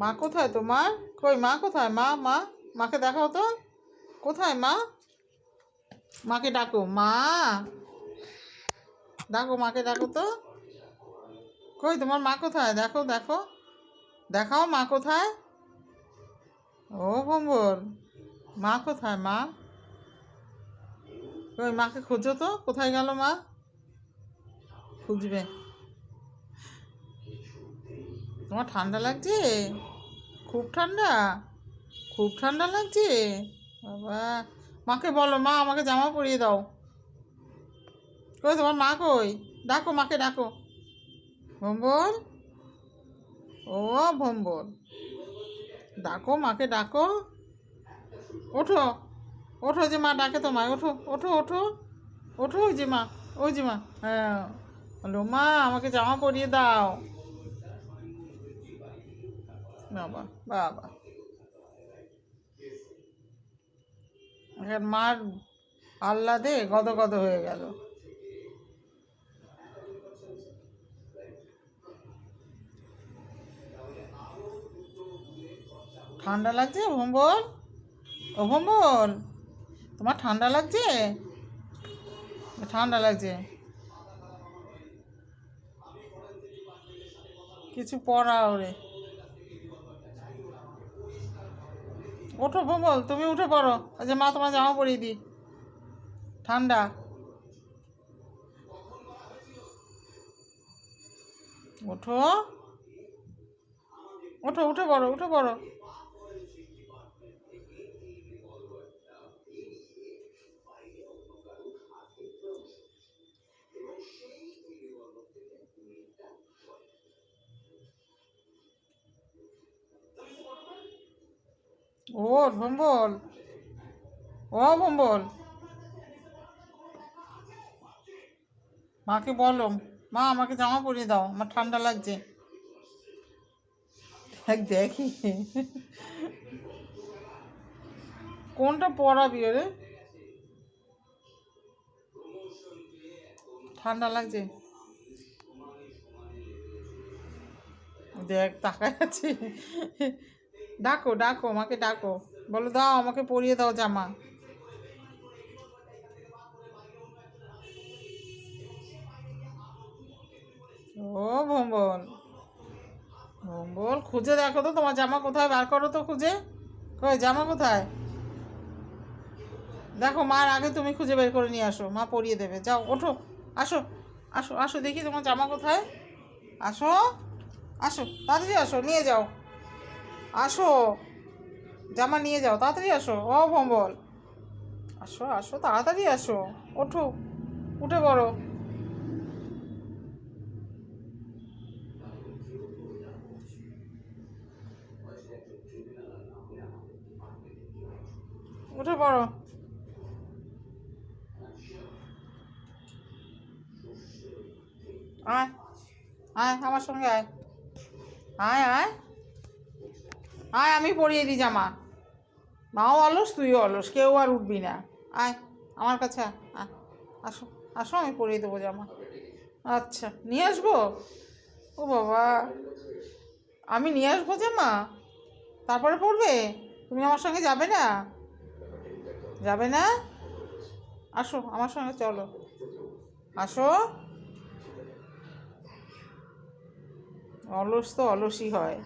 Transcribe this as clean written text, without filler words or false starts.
মা কোথায় তোমার? কই মা কোথায়? মা মা মাকে দেখাও তো, কোথায় মা? মাকে ডাকো, মা ডাকো, মাকে ডাকো তো। কই তোমার মা কোথায়? দেখো দেখো, দেখাও মা কোথায়। ও ভম্বল, মা কোথায়? মা কই? মাকে খোঁজো তো, কোথায় গেল মা? খুঁজবে। তোমার ঠান্ডা লাগছে? খুব ঠান্ডা? খুব ঠান্ডা লাগছে বাবা। মাকে বলো, মা আমাকে জামা পরিয়ে দাও। কই তোমার মা কই? ডাকো, মাকে ডাকো। ভম্বল, ও ভম্বল, ডাকো, মাকে ডাকো। ওঠো, ওঠো, যে মা ডাকে তোমায়, ওঠো ওঠো ওঠো ওঠো। ওই যে মা, ওই যে মা। হ্যাঁ, বলো মা আমাকে জামা পরিয়ে দাও। বাবা বাবা, এখন মার আহ্লাদে গদগদ হয়ে গেল। ঠান্ডা লাগছে ভম্বল? ও ভম্বল, তোমার ঠান্ডা লাগছে? ঠান্ডা লাগছে, কিছু পরাও রে। ওঠো ভম্বল, তুমি উঠে পড়ো, ওই যে মা তোমার জামা পরিয়ে দিই। ঠান্ডা, ওঠো ওঠো, উঠে পড়ো, উঠে পড়ো। ও ভম্বল, ও ভম্বল, মাকে বলো, মা আমাকে জামা পরিয়ে দাও, আমার ঠান্ডা লাগছে। দেখি কোনটা পরাবি রে? ঠান্ডা লাগছে, দেখ তাকায় আছে। ডাকো ডাকো, আমাকে ডাকো, বলো দাও আমাকে পরিয়ে দাও জামা। ও ভম্বল, ভম্বল খুঁজে দেখো তো তোমার জামা কোথায়, বার করো তো খুঁজে। কই জামা কোথায়? দেখো, মার আগে তুমি খুঁজে বের করে নিয়ে আসো, মা পরিয়ে দেবে। যাও ওঠো, আসো আসো আসো, দেখি তোমার জামা কোথায়। আসো আসো, তাড়াতাড়ি আসো, নিয়ে যাও। আসো, জামা নিয়ে যাও, তাড়াতাড়ি আসো। ও ভম্বল, আসো আসো, তাড়াতাড়ি আসো। ওঠো, উঠে পড়ো, উঠে পড়ো। আয়, আয় আমার সঙ্গে আয়, আয় আয় আয়, আমি পরিয়ে দিই জামা। মাও অলস, তুইও অলস, কেউ আর উঠবি না। আয় আমার কাছে আয়, আয়, আসো আসো, আমি পরিয়ে দেবো জামা। আচ্ছা, নিয়ে আসবো? ও বাবা, আমি নিয়ে আসবো জামা, তারপরে পরবে? তুমি আমার সঙ্গে যাবে না? যাবে না? আসো আমার সঙ্গে, চলো, আসো। অলস তো অলসই হয়।